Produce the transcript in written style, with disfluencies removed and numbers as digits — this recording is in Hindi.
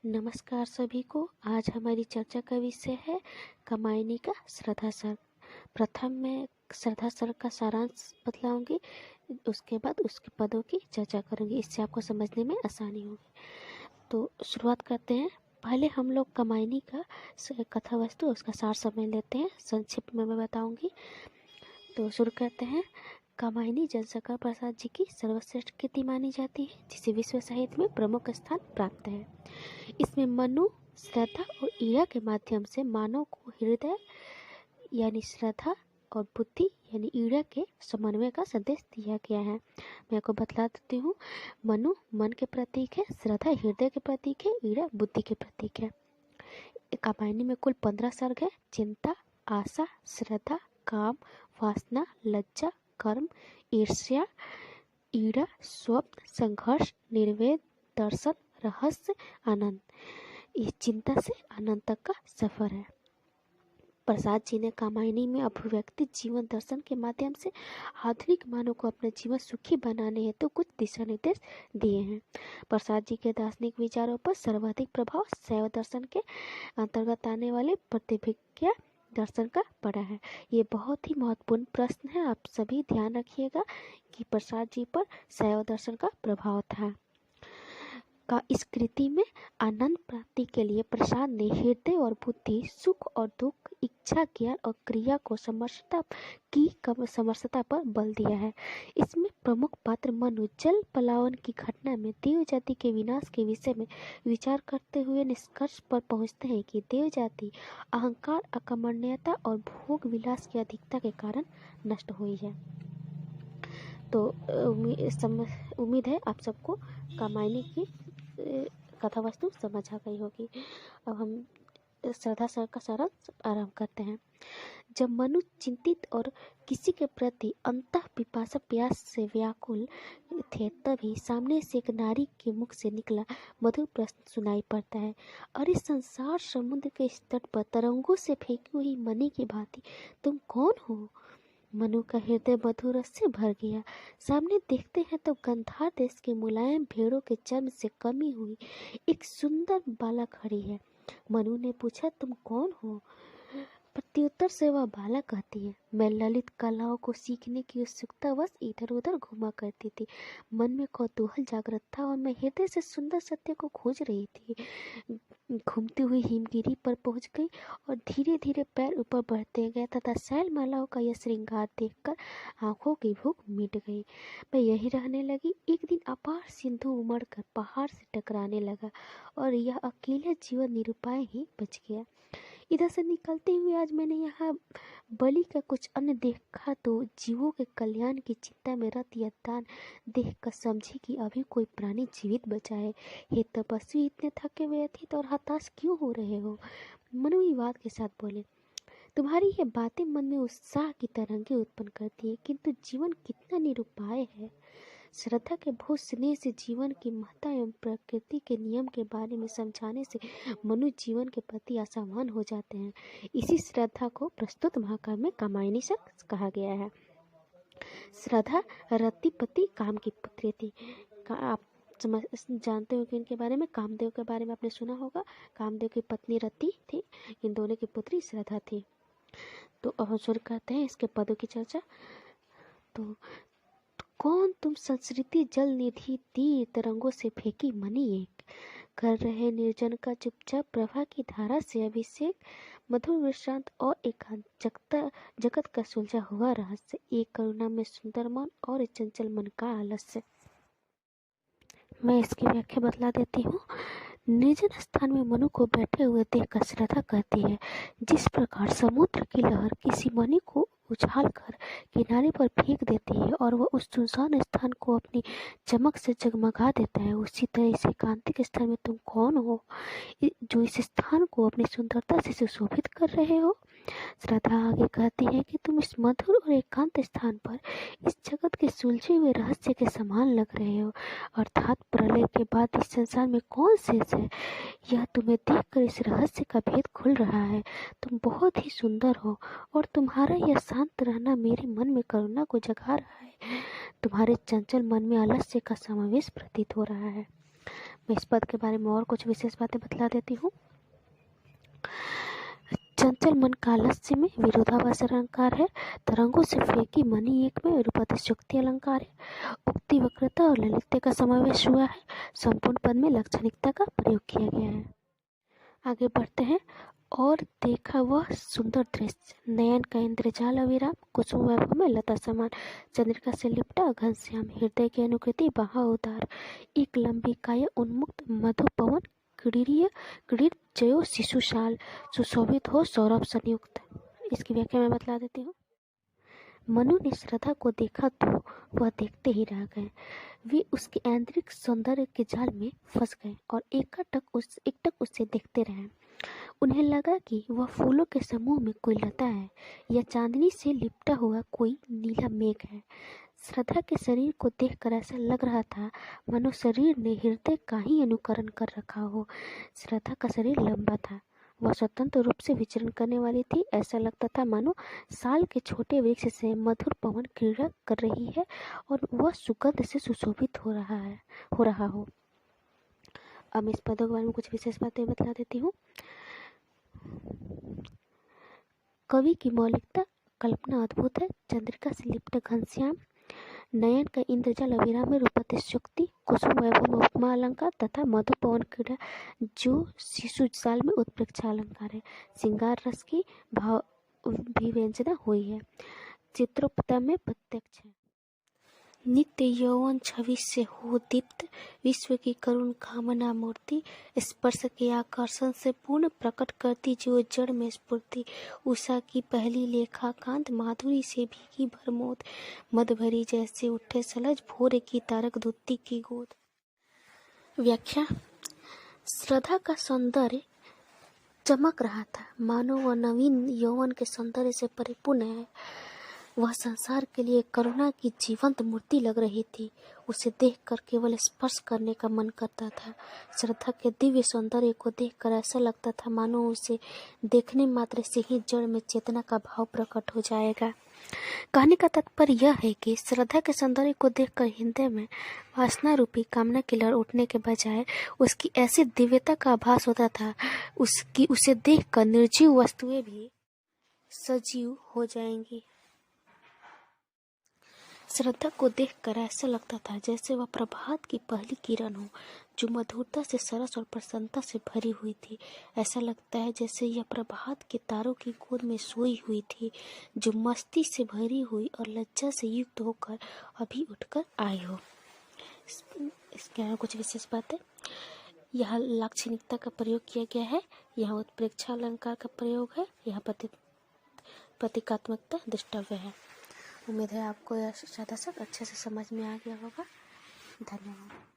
नमस्कार सभी को। आज हमारी चर्चा का विषय है कामायनी का श्रद्धा सर्ग। प्रथम मैं श्रद्धा सर्ग का सारांश बतलाऊंगी, उसके बाद उसके पदों की चर्चा करूंगी। इससे आपको समझने में आसानी होगी। तो शुरुआत करते हैं। पहले हम लोग कामायनी का कथा वस्तु उसका सार समझ लेते हैं। संक्षिप्त में मैं बताऊंगी। तो शुरू करते हैं। कामायनी जनशंकर प्रसाद जी की सर्वश्रेष्ठ कृति मानी जाती है, जिसे विश्व साहित्य में प्रमुख स्थान प्राप्त है। इसमें मनु, श्रद्धा और ईड़ा के माध्यम से मानव को हृदय यानी श्रद्धा और बुद्धि यानी ईड़ा के समन्वय का संदेश दिया गया है। मैं आपको बतला देती हूँ। मनु मन के प्रतीक है, श्रद्धा हृदय के प्रतीक है, ईड़ा बुद्धि के प्रतीक है। कामायनी में कुल 15 सर्ग है। चिंता, आशा, श्रद्धा, काम, वासना, लज्जा, कर्म, ईर्ष्या, ईड़ा, स्वप्न, संघर्ष, निर्वेद, दर्शन, रहस्य, आनंद। इस चिंता से आनंद तक का सफर है। प्रसाद जी ने कामायनी में अभिव्यक्ति जीवन दर्शन के माध्यम से आधुनिक मानव को अपना जीवन सुखी बनाने हेतु तो कुछ दिशा निर्देश दिए हैं। प्रसाद जी के दार्शनिक विचारों पर सर्वाधिक प्रभाव शैव दर्शन के अंतर्गत आने वाले प्रतिभिज्ञा दर्शन का पड़ा है। ये बहुत ही महत्वपूर्ण प्रश्न है। आप सभी ध्यान रखिएगा कि प्रसाद जी पर शैव दर्शन का प्रभाव था। इस कृति में आनंद प्राप्ति के लिए प्रसाद ने हृदय और बुद्धि, सुख और दुख, इच्छा, ज्ञान और क्रिया को समरसता पर बल दिया है। इसमें प्रमुख पात्र मनु जल पलावन की घटना में देव जाति के विनाश के विषय में विचार करते हुए निष्कर्ष पर पहुंचते हैं कि देव जाति अहंकार, अकर्मण्यता और भोग विलास की अधिकता के कारण नष्ट हुई है। तो उम्मीद है आप सबको कामायनी की कथा वस्तु समझ आ गई होगी। अब हम श्रद्धा सर्ग का सारांश आरंभ करते हैं। जब मनु चिंतित और किसी के प्रति अंतः पिपासा प्यास से व्याकुल थे, तभी सामने से एक नारी के मुख से निकला मधुर प्रश्न सुनाई पड़ता है। अरे संसार समुद्र के तट पर तरंगों से फेंकी हुई मणि की भांति तुम कौन हो? मनु का हृदय मधुर रस से भर गया। सामने देखते हैं तो गंधार देश के मुलायम भेड़ों के चर्म से कमी हुई एक सुंदर बाला खड़ी है। मनु ने पूछा, तुम कौन हो? प्रत्युत्तर से वह बाला कहती है, मैं ललित कलाओं को सीखने की उत्सुकतावश इधर उधर घुमा करती थी। मन में कौतूहल जागृत था और मैं हृदय से सुंदर सत्य को खोज रही थी। घूमती हुई हिमगिरी पर पहुंच गई और धीरे धीरे पैर ऊपर बढ़ते गए तथा शैलमालाओं का यह श्रृंगार देखकर आंखों की भूख मिट गई। मैं यही रहने लगी। एक दिन अपार सिंधु उमड़कर पहाड़ से टकराने लगा और यह अकेला जीवन निरुपाय ही बच गया। इधर से निकलते हुए आज मैंने यहाँ बलि का कुछ अन्य देखा तो जीवों के कल्याण की चिंता में रत यह दान देख कर समझी कि अभी कोई प्राणी जीवित बचा है। हे तपस्वी, इतने थके व्यथित और हताश क्यों हो रहे हो? मनु विवाद के साथ बोले, तुम्हारी ये बातें मन में उत्साह की तरंगे उत्पन्न करती है, किंतु जीवन कितना निरुपाय है। श्रद्धा के भोज स्नेह से जीवन की महत्ता एवं प्रकृति के नियम के बारे में समझाने से मनुष्य जीवन के प्रति आशावान हो जाते हैं। इसी श्रद्धा को प्रस्तुत महाकाव्य में कामायनी सर्ग कहा गया है। श्रद्धा रतिपति काम की पुत्री थी। आप जानते हो कि इनके बारे में, कामदेव के बारे में आपने सुना होगा। कामदेव की पत्नी रति थी, इन दोनों की पुत्री श्रद्धा थी। तो अब हम शुरू करते हैं इसके पदों की चर्चा। तो कौन तुम संस्कृति जल निधि तीर तरंगों से फेंकी मणि एक, कर रहे निर्जन का चुपचाप प्रभा की धारा से अभिषेक, मधुर विश्रांत और एकांत जगत का सुलझा हुआ रहस्य, एक करुणा में सुंदर मन और चंचल मन का आलस्य। मैं इसकी व्याख्या बतला देती हूँ। निर्जन स्थान में मनु को बैठे हुए देखकर श्रद्धा कहती है, जिस प्रकार समुद्र की लहर किसी मणि को उछाल कर किनारे पर फेंक देती है और वह उस सुनसान स्थान को अपनी चमक से जगमगा देता है, उसी तरह इस एकांतिक स्थान में तुम कौन हो जो इस स्थान को अपनी सुंदरता से सुशोभित कर रहे हो? श्रद्धा आगे कहती है कि तुम इस मधुर और एकांत स्थान पर इस जगत के सुलझे हुए रहस्य के समान लग रहे हो, अर्थात प्रलय के बाद इस संसार में कौन शेष है, यह तुम्हें देखकर इस रहस्य का भेद खुल रहा है। तुम बहुत ही सुंदर हो और तुम्हारा यह शांत रहना मेरे मन में करुणा को जगा रहा है। तुम्हारे चंचल मन में आलस्य का समावेश प्रतीत हो रहा है। मैं इस पद के बारे में और कुछ विशेष बातें बतला देती हूँ। चंचल मन का आलस्य में विरोधाभास अलंकार है। तरंगों से फेंकी मणि एक में रूपातिशयोक्ति अलंकार है। उक्ति वक्रता और ललित्य का समावेश हुआ है। संपूर्ण पद में लाक्षणिकता का प्रयोग किया गया है। आगे बढ़ते हैं। और देखा वह सुंदर दृश्य, नयन का इंद्रजाल अविराम, कुसुम वैभव में लता समान, चंद्रिका से लिपटा घनश्याम, हृदय की अनुकृति बहा उदार, एक लंबी काय उन्मुक्त मधु पवन, क्रीड़ जयो शिशुशाल, सुशोभित हो सौरभ संयुक्त। इसकी व्याख्या मैं बतला देती हूँ। मनु ने श्रद्धा को देखा तो वह देखते ही रह गए। वे उसके आंतरिक सौंदर्य के जाल में फंस गए और एकटक उससे देखते रहे। उन्हें लगा कि वह फूलों के समूह में कोई लता है या चांदनी से लिपटा हुआ कोई नीला मेघ है। श्रद्धा के शरीर को देखकर ऐसा लग रहा था मानो शरीर ने हृदय का ही अनुकरण कर रखा हो। श्रद्धा का शरीर लंबा था, वह स्वतंत्र रूप से विचरण करने वाली थी। ऐसा लगता था मानो साल के छोटे वृक्ष से मधुर पवन क्रीड़ा कर रही है और वह सुगंध से सुशोभित हो रहा हो। अब मैं इस पदों के बारे में कुछ विशेष बातें बतला देती हूँ। कवि की मौलिकता कल्पना अद्भुत है। चंद्रिका से लिपट घनश्याम, नयन का इंद्रजाल अविराम में रूपातिशयोक्ति, कुसुम वैभव में उपमा अलंकार तथा मधु पवन क्रीड़ा जो शिशु साल में उत्प्रेक्षा अलंकार है। श्रृंगार रस की भाव भी व्यंजना हुई है। चित्रोपता में प्रत्यक्ष है। नित्य यौवन छवि से हो दीप्त, विश्व की करुण कामना मूर्ति, स्पर्श के आकर्षण से पूर्ण प्रकट करती जो जड़ में स्फूर्ति। उषा की पहली लेखा कांत, माधुरी से भीगी भरमोद, मद भरी जैसे उठे सलज, भोर की तारक दूती की गोद। व्याख्या। श्रद्धा का सौंदर्य चमक रहा था, मानो वह नवीन यौवन के सौंदर्य से परिपूर्ण है। वह संसार के लिए करुणा की जीवंत मूर्ति लग रही थी। उसे देखकर केवल स्पर्श करने का मन करता था। श्रद्धा के दिव्य सौंदर्य को देखकर ऐसा लगता था मानो उसे देखने मात्र से ही जड़ में चेतना का भाव प्रकट हो जाएगा। कहने का तात्पर्य यह है कि श्रद्धा के सौंदर्य को देखकर हृदय में वासना रूपी कामना की लहर उठने के बजाय उसकी ऐसी दिव्यता का आभास होता था उसकी उसे देखकर निर्जीव वस्तुएं भी सजीव हो जाएंगी। श्रद्धा को देखकर ऐसा लगता था जैसे वह प्रभात की पहली किरण हो जो मधुरता से सरस और प्रसन्नता से भरी हुई थी। ऐसा लगता है जैसे यह प्रभात के तारों की गोद में सोई हुई थी जो मस्ती से भरी हुई और लज्जा से युक्त होकर अभी उठकर आई हो। इसके कुछ विशेष बातें। यहाँ लाक्षणिकता का प्रयोग किया गया है, यहाँ उत्प्रेक्षा अलंकार का प्रयोग है, यहाँ प्रतीकात्मकता दृष्टव्य है। उम्मीद है आपको यह ज़्यादा से अच्छे से समझ में आ गया होगा। धन्यवाद।